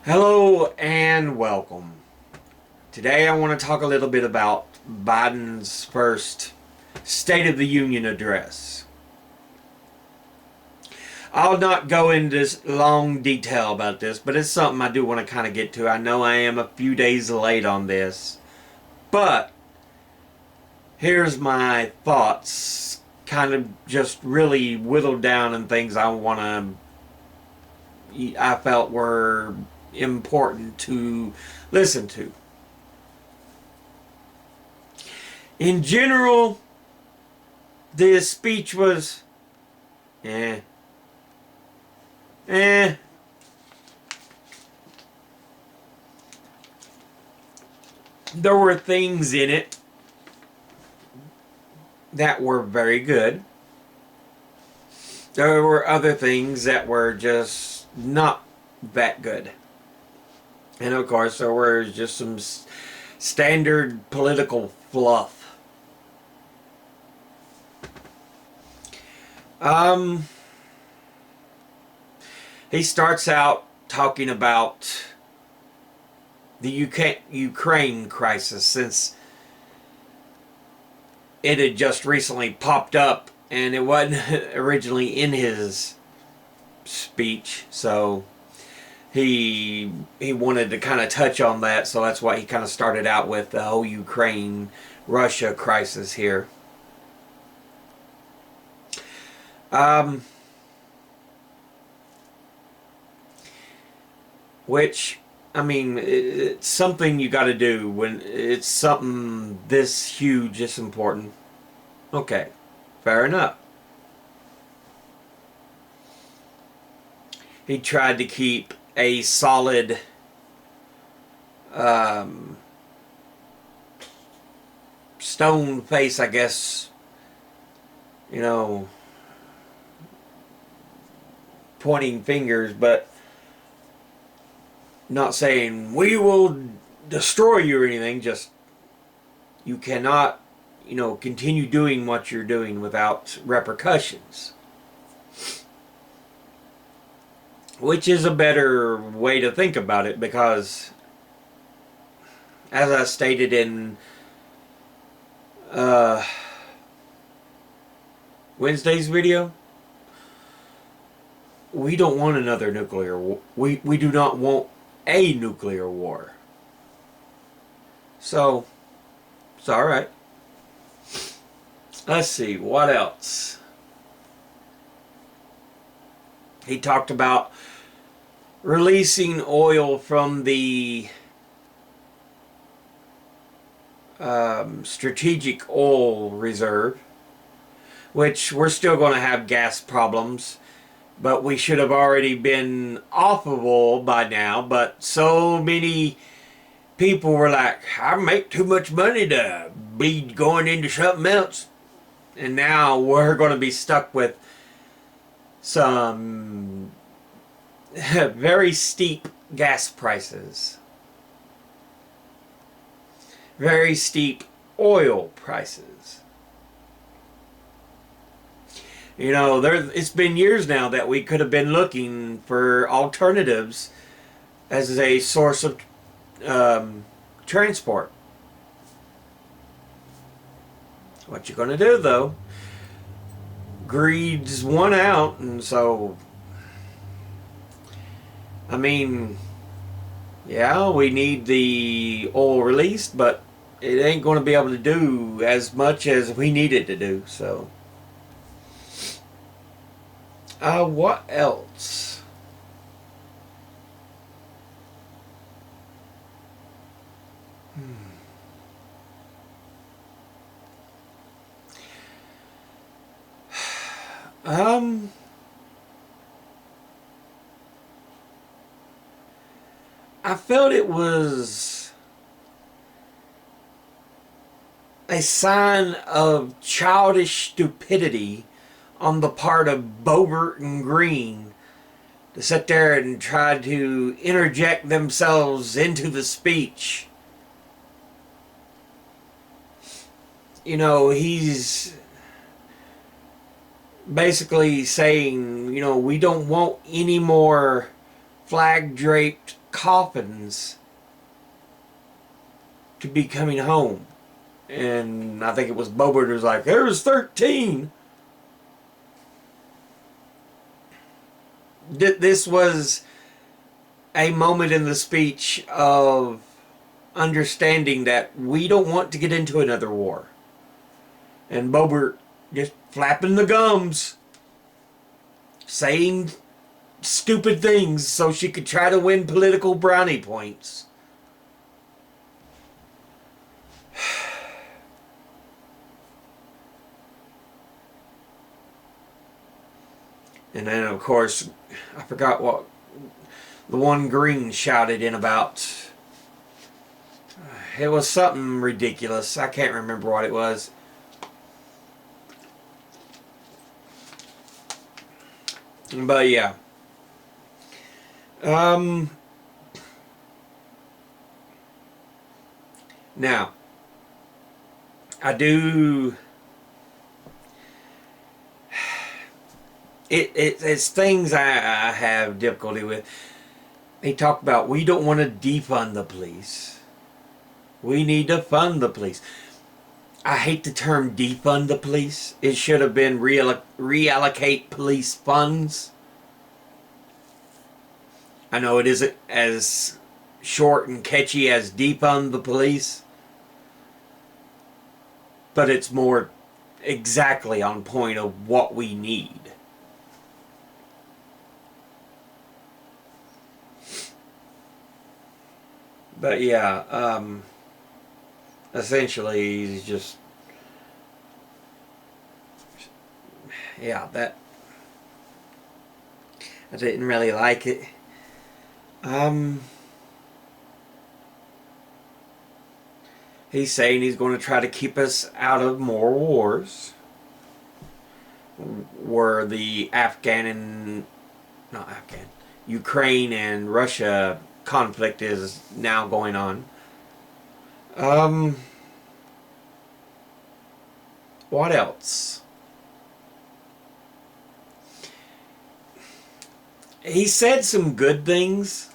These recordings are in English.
Hello and welcome. Today I want to talk a little bit about Biden's first State of the Union address. I'll not go into long detail about this, but it's something I do want to kind of get to. I know I am a few days late on this, but here's my thoughts, kind of just really whittled down and things I felt were important to listen to. In general, this speech was eh. Eh. There were things in it that were very good. There were other things that were just not that good. And of course, there were just some standard political fluff. He starts out talking about the Ukraine crisis, since it had just recently popped up and it wasn't originally in his speech, so he wanted to kind of touch on that, so that's why he kind of started out with the whole Ukraine-Russia crisis here. Which, I mean, it's something you got to do when it's something this huge, this important. Okay, fair enough. He tried to keep a solid stone face, I guess, pointing fingers, but not saying we will destroy you or anything. Just, you cannot, continue doing what you're doing without repercussions. Which is a better way to think about it, because as I stated in Wednesday's video, we don't want another nuclear war. We do not want a nuclear war. So, it's alright. Let's see, what else? He talked about releasing oil from the strategic oil reserve, which we're still going to have gas problems, but we should have already been off of oil by now. But so many people were like, I make too much money to be going into something else. And now we're going to be stuck with some very steep gas prices. Very steep oil prices. It's been years now that we could have been looking for alternatives as a source of transport. What you gonna do, though? Greed's won out, and so, I mean, yeah, we need the oil released, but it ain't going to be able to do as much as we need it to do. So, what else? I felt it was a sign of childish stupidity on the part of Bobert and Green to sit there and try to interject themselves into the speech. He's basically saying, we don't want any more flag-draped coffins to be coming home. And I think it was Bobert who was like, there's 13. This was a moment in the speech of understanding that we don't want to get into another war. And Bobert just flapping the gums, saying stupid things so she could try to win political brownie points. And then, of course, I forgot what the one Green shouted in about. It was something ridiculous. I can't remember what it was. But yeah. Now, I do. It's things I have difficulty with. They talk about we don't want to defund the police. We need to fund the police. I hate the term defund the police. It should have been reallocate police funds. I know it isn't as short and catchy as defund the police, but it's more exactly on point of what we need. But yeah, essentially he's just, yeah, that I didn't really like it. He's saying he's going to try to keep us out of more wars, where the Ukraine and Russia conflict is now going on. What else? He said some good things,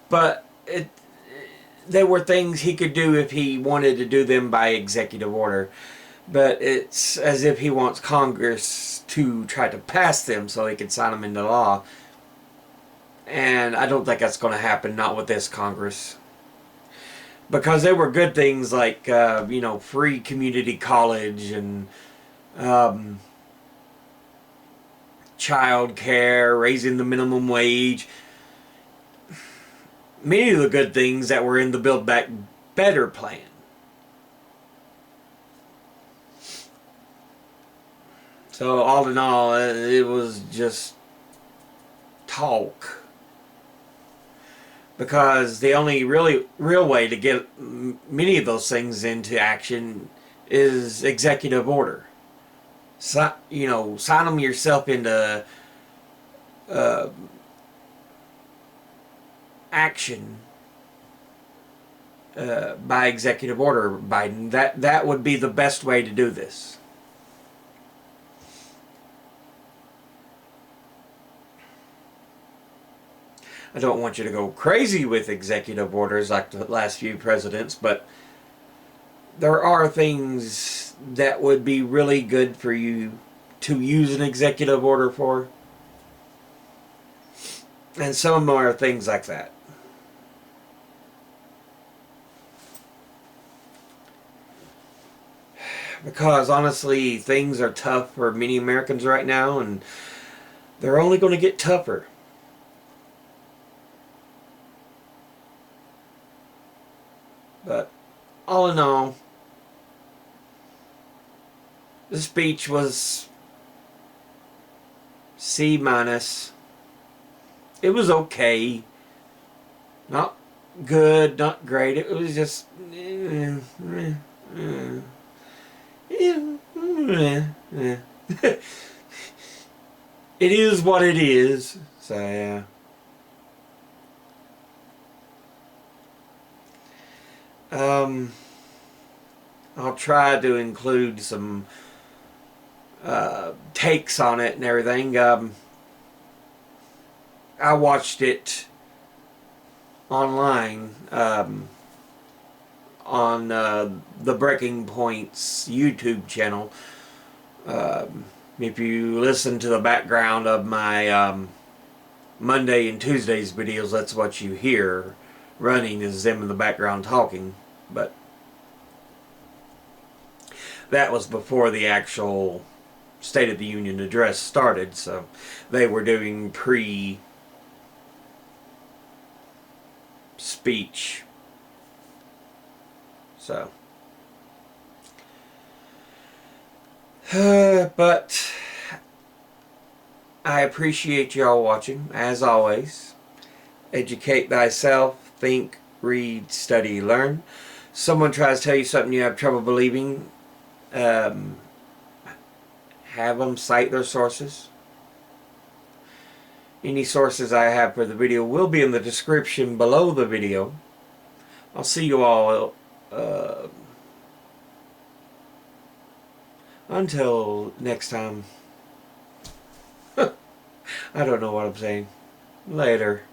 but there were things he could do if he wanted to do them by executive order. But it's as if he wants Congress to try to pass them so he can sign them into law. And I don't think that's going to happen, not with this Congress. Because there were good things like, free community college and child care, raising the minimum wage. Many of the good things that were in the Build Back Better plan. So all in all, it was just talk. Because the only real way to get many of those things into action is executive order. So, sign them yourself into action by executive order, Biden. That would be the best way to do this. I don't want you to go crazy with executive orders like the last few presidents, but there are things that would be really good for you to use an executive order for. And some are things like that. Because honestly, things are tough for many Americans right now, and they're only going to get tougher. But all in all, the speech was C-. It was okay. Not good, not great. It was just it is what it is. So yeah. I'll try to include some takes on it and everything. I watched it online on the Breaking Points YouTube channel. If you listen to the background of my Monday and Tuesdays videos, that's what you hear running, is them in the background talking. But that was before the actual State of the Union address started, so they were doing pre-speech. So but I appreciate y'all watching, as always. Educate thyself, think, read, study, learn. Someone tries to tell you something you have trouble believing, have them cite their sources. Any sources I have for the video will be in the description below the video. I'll see you all until next time. I don't know what I'm saying. Later.